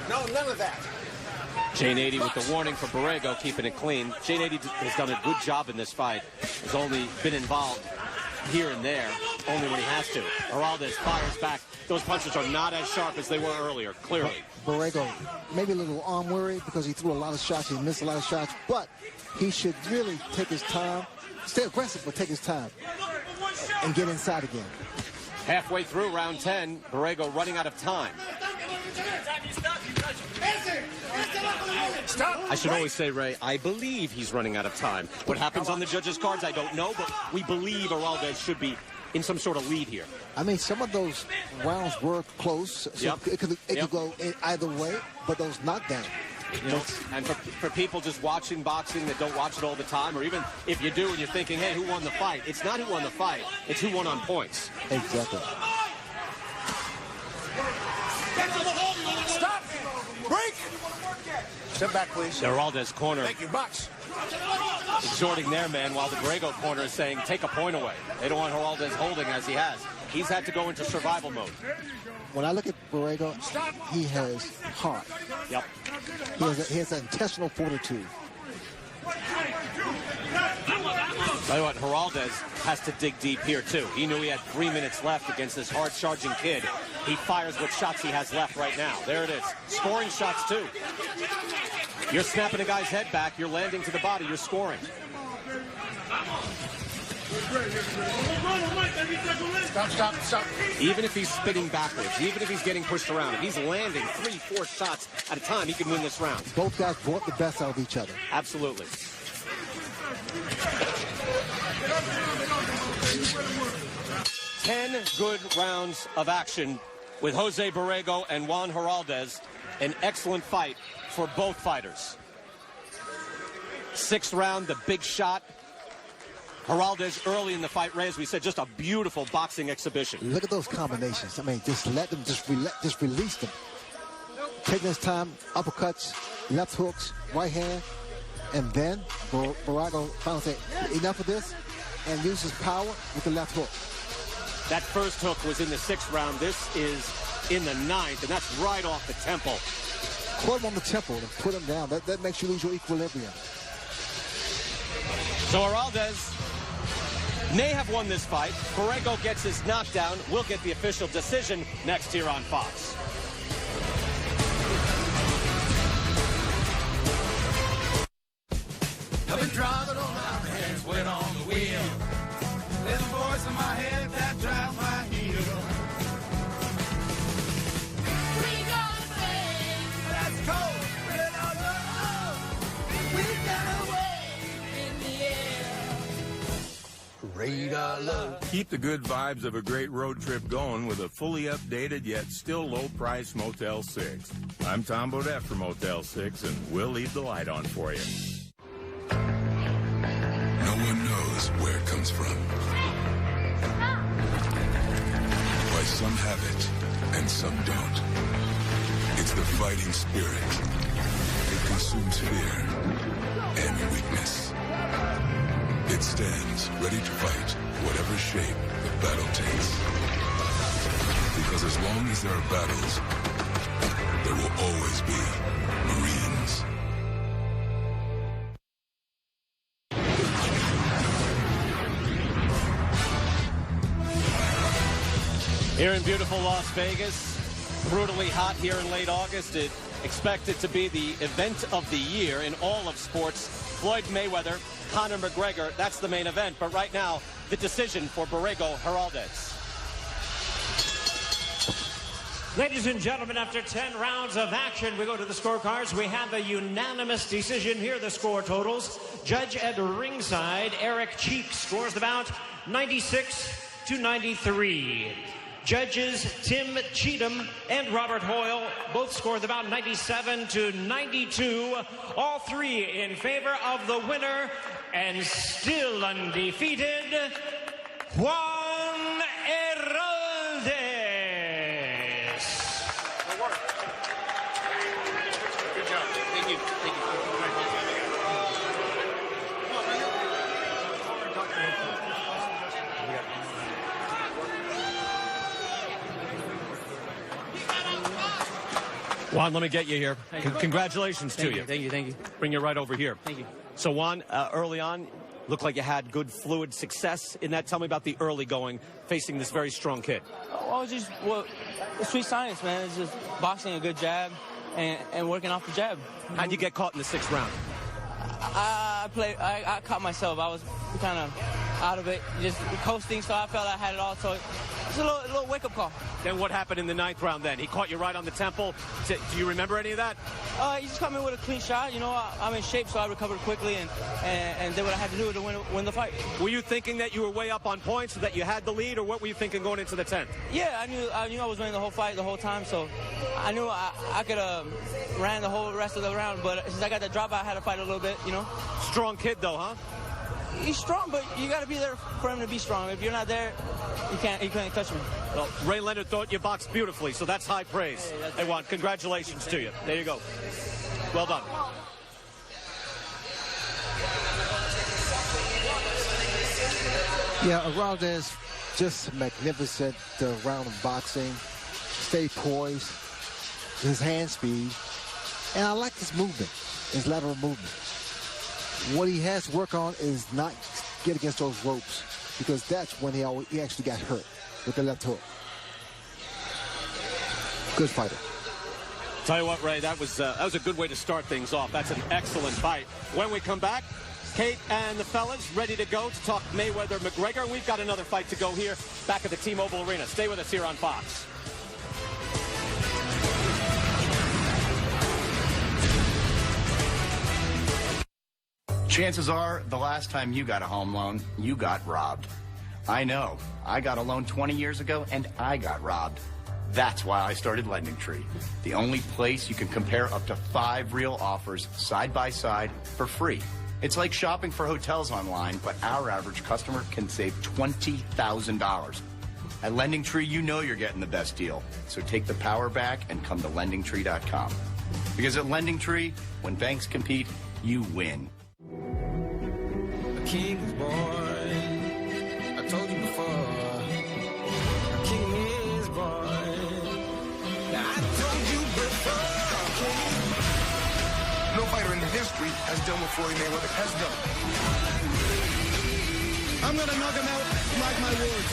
No, none of that. Jane 80 with the warning for Borrego, keeping it clean. Jane 80 has done a good job in this fight. Has only been involved here and there, only when he has to. Heraldez fires back. Those punches are not as sharp as they were earlier, clearly. Borrego, maybe a little arm worried because he threw a lot of shots. He missed a lot of shots, but he should really take his time. Stay aggressive, but take his time and get inside again. Halfway through round 10, Borrego running out of time. Stop. I should always say, Ray, I believe he's running out of time. What happens on the judges' cards, I don't know, but we believe Heraldez should be in some sort of lead here. I mean, some of those rounds were close, so it could go in either way, but those knockdowns. You know, and for people just watching boxing that don't watch it all the time, or even if you do and you're thinking, hey, who won the fight? It's not who won the fight. It's who won on points. Exactly. Stop. Break. Step back, please. Heraldez corner. Thank you, box. Exhorting their man while the Borrego corner is saying, take a point away. They don't want Heraldez holding as he has. He's had to go into survival mode. When I look at Borrego, he has heart. Yep. He has an intestinal fortitude. Tell you what, Heraldez has to dig deep here, too. He knew he had 3 minutes left against this hard-charging kid. He fires what shots he has left right now. There it is. Scoring shots, too. You're snapping a guy's head back. You're landing to the body. You're scoring. Stop. Even if he's spinning backwards, even if he's getting pushed around, if he's landing 3-4 shots at a time, he can win this round. Both guys brought the best out of each other. Absolutely. 10 good rounds of action with Jose Borrego and Juan Heraldez. An excellent fight for both fighters. 6th round, the big shot. Heraldez early in the fight, Ray, as we said, just a beautiful boxing exhibition. Look at those combinations. I mean, just let them, just release them. Taking his time, uppercuts, left hooks, right hand, and then Borrego finally said, enough of this, and uses power with the left hook. That first hook was in the 6th round. This is in the 9th, and that's right off the temple. Caught him on the temple and put him down. That makes you lose your equilibrium. So Heraldez may have won this fight. Borrego gets his knockdown. We'll get the official decision next here on Fox. I've been driving on my hands, went on the wheel. There's a voice in my head that drives my heel. radar love. Keep the good vibes of a great road trip going with a fully updated yet still low-price Motel 6. I'm Tom Bodette from Motel 6, and we'll leave the light on for you. No one knows where it comes from. Why some have it and some don't. It's the fighting spirit. It consumes fear and weakness. It stands ready to fight whatever shape the battle takes. Because as long as there are battles, there will always be Marines. Here in beautiful Las Vegas, brutally hot here in late August. It expected to be the event of the year in all of sports. Floyd Mayweather, Conor McGregor, that's the main event. But right now, the decision for Borrego Heraldez. Ladies and gentlemen, after 10 rounds of action, we go to the scorecards. We have a unanimous decision. Here are the score totals. Judge at ringside, Eric Cheek, scores the bout 96-93. Judges Tim Cheatham and Robert Hoyle both scored the bout 97-92. All three in favor of the winner and still undefeated, Juan Heraldez. Good job. Thank you. Thank you. Juan, let me get you here. Congratulations to you. Thank you, thank you. Bring you right over here. Thank you. So, Juan, early on, looked like you had good fluid success in that. Tell me about the early going, facing this very strong kid. Well, it's sweet science, man. It's just boxing a good jab and working off the jab. How'd you get caught in the 6th round? I caught myself. I was kind of out of it, just coasting, so I felt I had it all. So it's a little wake-up call. Then what happened in the 9th round then? He caught you right on the temple. Do you remember any of that? He just caught me with a clean shot. You know, I'm in shape, so I recovered quickly and did what I had to do to win the fight. Were you thinking that you were way up on points, that you had the lead, or what were you thinking going into the 10th? Yeah, I knew I was winning the whole fight the whole time, so I knew I could have ran the whole rest of the round, but since I got the drop, I had to fight a little bit, you know. Strong kid, though, huh? He's strong, but you got to be there for him to be strong. If you're not there, you can't touch me. Well, Ray Leonard thought you boxed beautifully, so that's high praise. Hey, Juan, congratulations to you. There you go. Well done. Yeah, Heraldez, just magnificent round of boxing. Stay poised, his hand speed, and I like his movement, his lateral movement. What he has to work on is not get against those ropes, because that's when he actually got hurt with the left hook. Good fighter. Tell you what, Ray, that was a good way to start things off. That's an excellent fight. When we come back, Kate and the fellas ready to go to talk Mayweather-McGregor. We've got another fight to go here back at the T-Mobile Arena. Stay with us here on Fox. Chances are, the last time you got a home loan, you got robbed. I know. I got a loan 20 years ago, and I got robbed. That's why I started Lending Tree, the only place you can compare up to 5 real offers side by side for free. It's like shopping for hotels online, but our average customer can save $20,000. At Lending Tree, you know you're getting the best deal. So take the power back and come to LendingTree.com. Because at Lending Tree, when banks compete, you win. A king is born. I told you before. A king is born. I told you before. No fighter in history has done what Floyd Mayweather has done. I'm gonna knock him out, mark my words.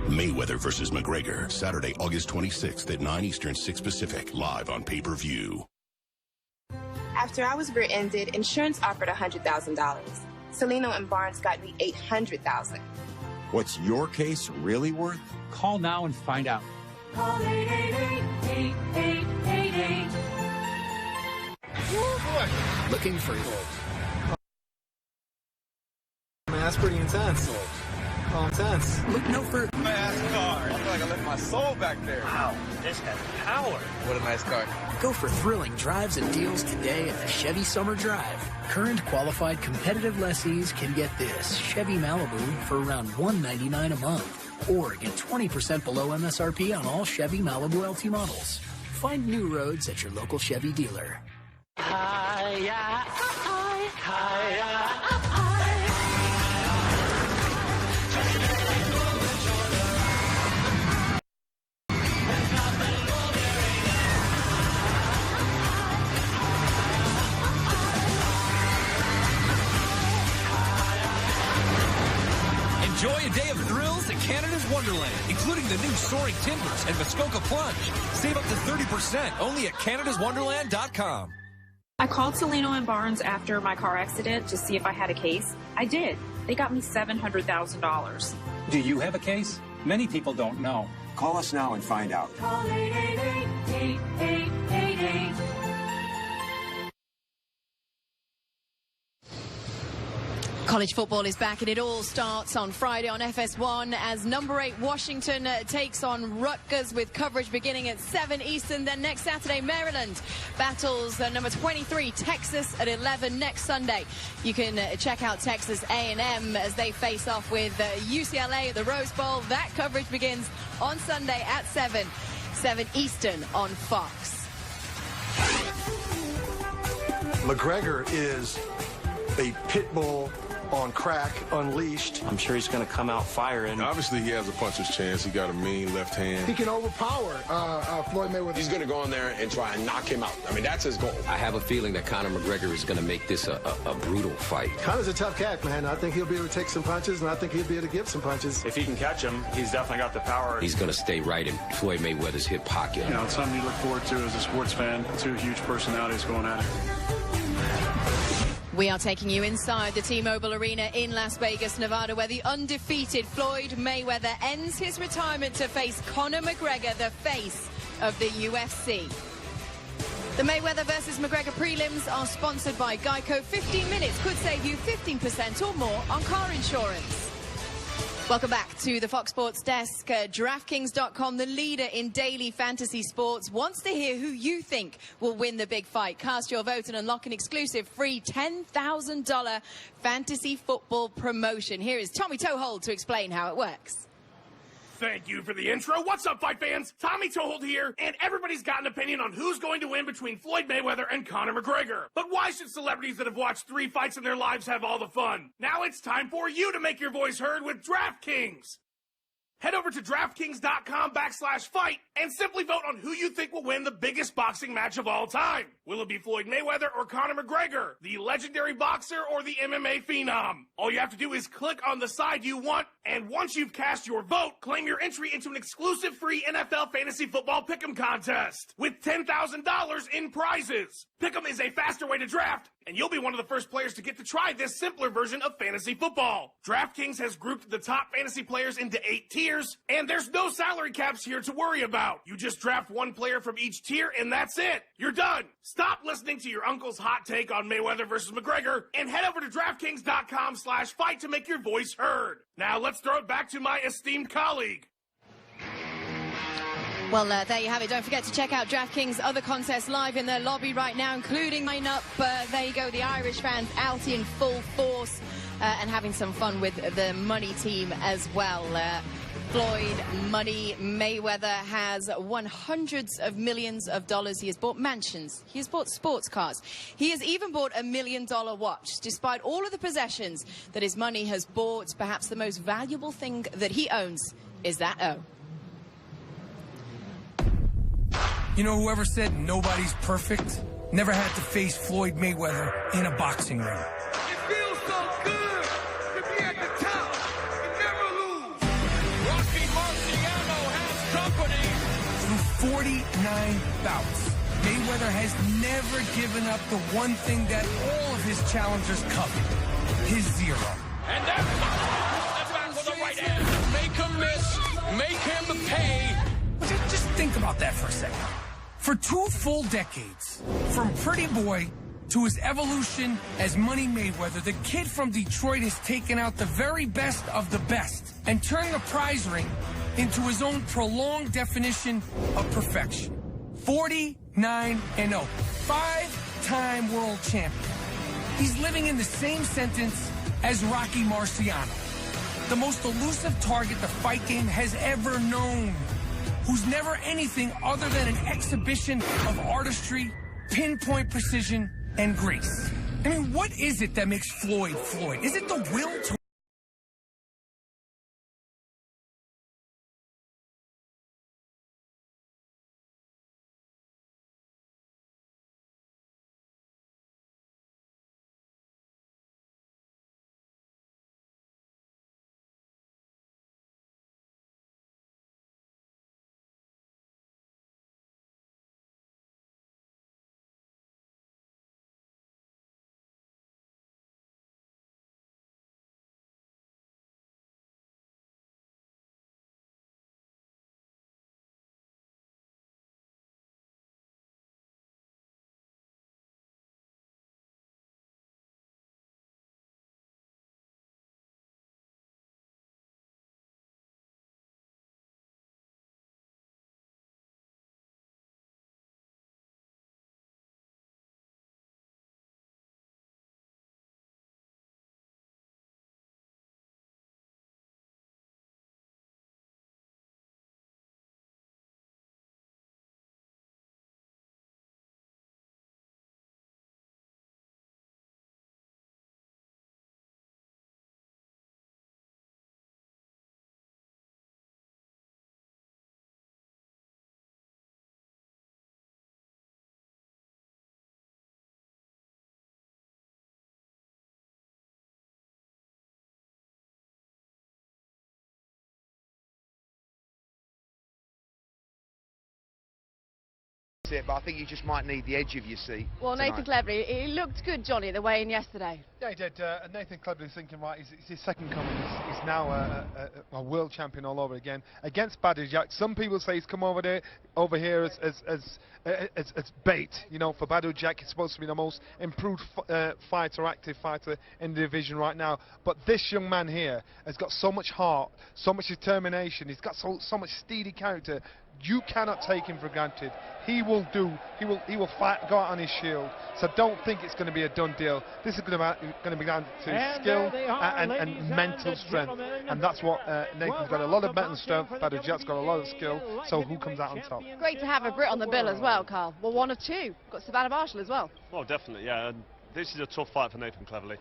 Mayweather versus McGregor, Saturday, August 26th at 9 Eastern, 6 Pacific, live on pay-per-view. After I was rear-ended, insurance offered $100,000. Celino and Barnes got me $800,000. What's your case really worth? Call now and find out. Call 888-8888. Looking for gold. that's pretty intense. Oh, intense. Look no further. Fast car. I feel like I left my soul back there. Wow, this has power. What a nice car. Go for thrilling drives and deals today at the Chevy Summer Drive. Current qualified competitive lessees can get this Chevy Malibu for around $199 a month, or get 20% below MSRP on all Chevy Malibu LT models. Find new roads at your local Chevy dealer. Enjoy a day of thrills at Canada's Wonderland, including the new Soaring Timbers and Muskoka Plunge. Save up to 30% only at canadaswonderland.com. I called Salino & Barnes after my car accident to see if I had a case. I did. They got me $700,000. Do you have a case? Many people don't know. Call us now and find out. Call 888-8888. College football is back, and it all starts on Friday on FS1 as number 8 Washington takes on Rutgers, with coverage beginning at 7 Eastern. Then next Saturday, Maryland battles number 23 Texas at 11 next Sunday. You can check out Texas A&M as they face off with UCLA at the Rose Bowl. That coverage begins on Sunday at 7 Eastern on Fox. McGregor is a pit bull on crack, unleashed. I'm sure he's going to come out firing. Obviously, he has a puncher's chance. He got a mean left hand. He can overpower Floyd Mayweather. He's going to go in there and try and knock him out. I mean, that's his goal. I have a feeling that Conor McGregor is going to make this a brutal fight. Conor's a tough cat, man. I think he'll be able to take some punches, and I think he'll be able to give some punches. If he can catch him, he's definitely got the power. He's going to stay right in Floyd Mayweather's hip pocket. You know, it's something you look forward to as a sports fan. Two huge personalities going at it. We are taking you inside the T-Mobile Arena in Las Vegas, Nevada, where the undefeated Floyd Mayweather ends his retirement to face Conor McGregor, the face of the UFC. The Mayweather versus McGregor prelims are sponsored by Geico. 15 minutes could save you 15% or more on car insurance. Welcome back to the Fox Sports Desk. DraftKings.com, the leader in daily fantasy sports, wants to hear who you think will win the big fight. Cast your vote and unlock an exclusive free $10,000 fantasy football promotion. Here is Tommy Toehold to explain how it works. Thank you for the intro. What's up, fight fans? Tommy Toehold here, and everybody's got an opinion on who's going to win between Floyd Mayweather and Conor McGregor. But why should celebrities that have watched 3 fights in their lives have all the fun? Now it's time for you to make your voice heard with DraftKings. Head over to DraftKings.com/fight and simply vote on who you think will win the biggest boxing match of all time. Will it be Floyd Mayweather or Conor McGregor, the legendary boxer or the MMA phenom? All you have to do is click on the side you want, and once you've cast your vote, claim your entry into an exclusive free NFL Fantasy Football Pick'em contest with $10,000 in prizes. Pick'em is a faster way to draft, and you'll be one of the first players to get to try this simpler version of fantasy football. DraftKings has grouped the top fantasy players into 8 tiers, and there's no salary caps here to worry about. You just draft 1 player from each tier, and that's it. You're done. Stop listening to your uncle's hot take on Mayweather versus McGregor, and head over to DraftKings.com/fight to make your voice heard. Now let's throw it back to my esteemed colleague. Well, there you have it. Don't forget to check out DraftKings' other contests live in their lobby right now, including lineup. There you go, the Irish fans out in full force and having some fun with the money team as well. Floyd Money Mayweather has won hundreds of millions of dollars. He has bought mansions. He has bought sports cars. He has even bought a $1 million watch. Despite all of the possessions that his money has bought, perhaps the most valuable thing that he owns is that O. You know, whoever said nobody's perfect never had to face Floyd Mayweather in a boxing ring. It feels so good to be at the top and never lose. Rocky Marciano has company. Through 49 bouts, Mayweather has never given up the one thing that all of his challengers covet, his zero. And that's back with the right hand. Make him miss, make him pay. Just think about that for a second. For 2 full decades, from pretty boy to his evolution as Money Mayweather, the kid from Detroit has taken out the very best of the best and turned the prize ring into his own prolonged definition of perfection. 49-0, five-time world champion. He's living in the same sentence as Rocky Marciano, the most elusive target the fight game has ever known, who's never anything other than an exhibition of artistry, pinpoint precision, and grace. I mean, what is it that makes Floyd Floyd? Is it the will to... it, but I think you just might need the edge of your seat. Well, Nathan Cleverly, he looked good, Johnny, the weigh-in yesterday. Yeah, he did. Nathan Cleverly's thinking, right, it's his second coming. He's now a world champion all over again against Badou Jack. Some people say he's come over here as bait. You know, for Badou Jack, he's supposed to be the most improved fighter, active fighter in the division right now. But this young man here has got so much heart, so much determination. He's got so much steely character. You cannot take him for granted. He will fight, go out on his shield. So don't think it's going to be a done deal. This is going to be down to skill and mental strength. And that's what Nathan's got a lot of mental strength. Badou Jack's got a lot of skill. So who comes out on top? Great to have a Brit on the bill as well, Carl. Well, one or two. Got Savannah Marshall as well. Well, definitely, yeah. And this is a tough fight for Nathan Cleverly.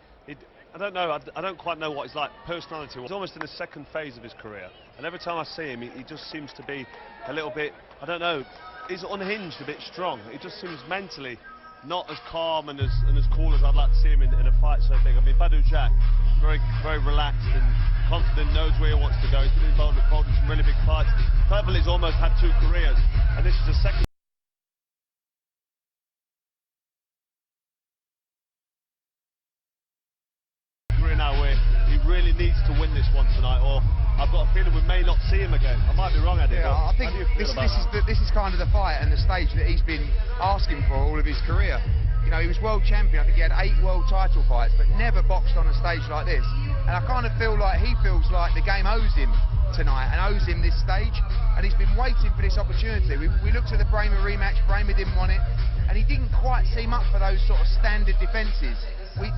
I don't know. I don't quite know what he's like personality. He's almost in the second phase of his career, and every time I see him, he just seems to be a little bit. I don't know. He's unhinged, a bit strong. He just seems mentally not as calm and as cool as I'd like to see him in a fight so big. I mean, Badou Jack, very relaxed and confident, knows where he wants to go. He's been involved in some really big fights. Cleverly's almost had two careers, and this is the second. Now where he really needs to win this one tonight, or I've got a feeling we may not see him again. I might be wrong, Eddie. Yeah, I think this is kind of the fight and the stage that he's been asking for all of his career. You know, he was world champion. I think he had 8 world title fights, but never boxed on a stage like this. And I kind of feel like he feels like the game owes him tonight and owes him this stage. And he's been waiting for this opportunity. We looked at the Bramer rematch. Bramer didn't want it, and he didn't quite seem up for those sort of standard defences.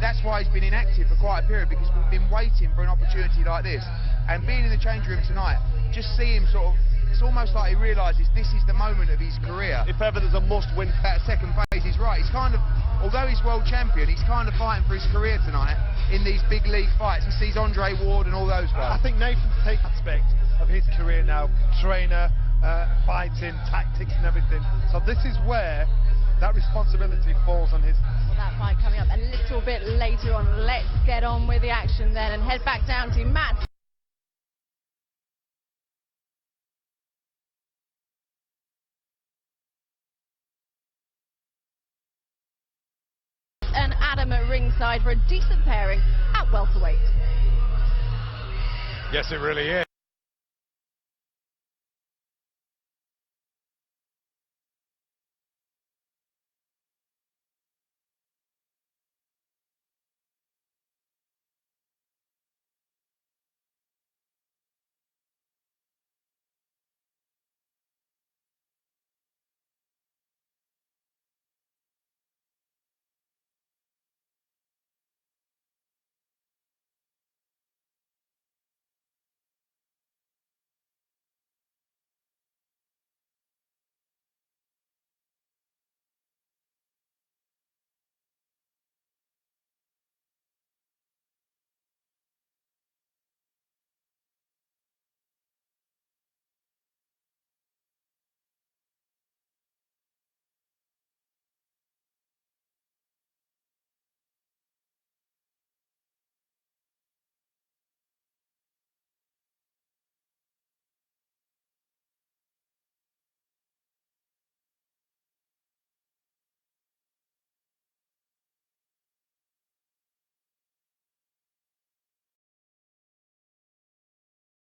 That's why he's been inactive for quite a period, because we've been waiting for an opportunity like this. And being in the change room tonight, just see him sort of, it's almost like he realises this is the moment of his career. If ever there's a must-win. That second phase is right. He's kind of, although he's world champion, he's kind of fighting for his career tonight in these big league fights. He sees Andre Ward and all those guys. I think Nathan's taken aspect of his career now, trainer, fighting, tactics and everything. So this is where that responsibility falls on his. Well, that fight coming up a little bit later on. Let's get on with the action then and head back down to Matt. And Adam at ringside for a decent pairing at welterweight. Yes, it really is.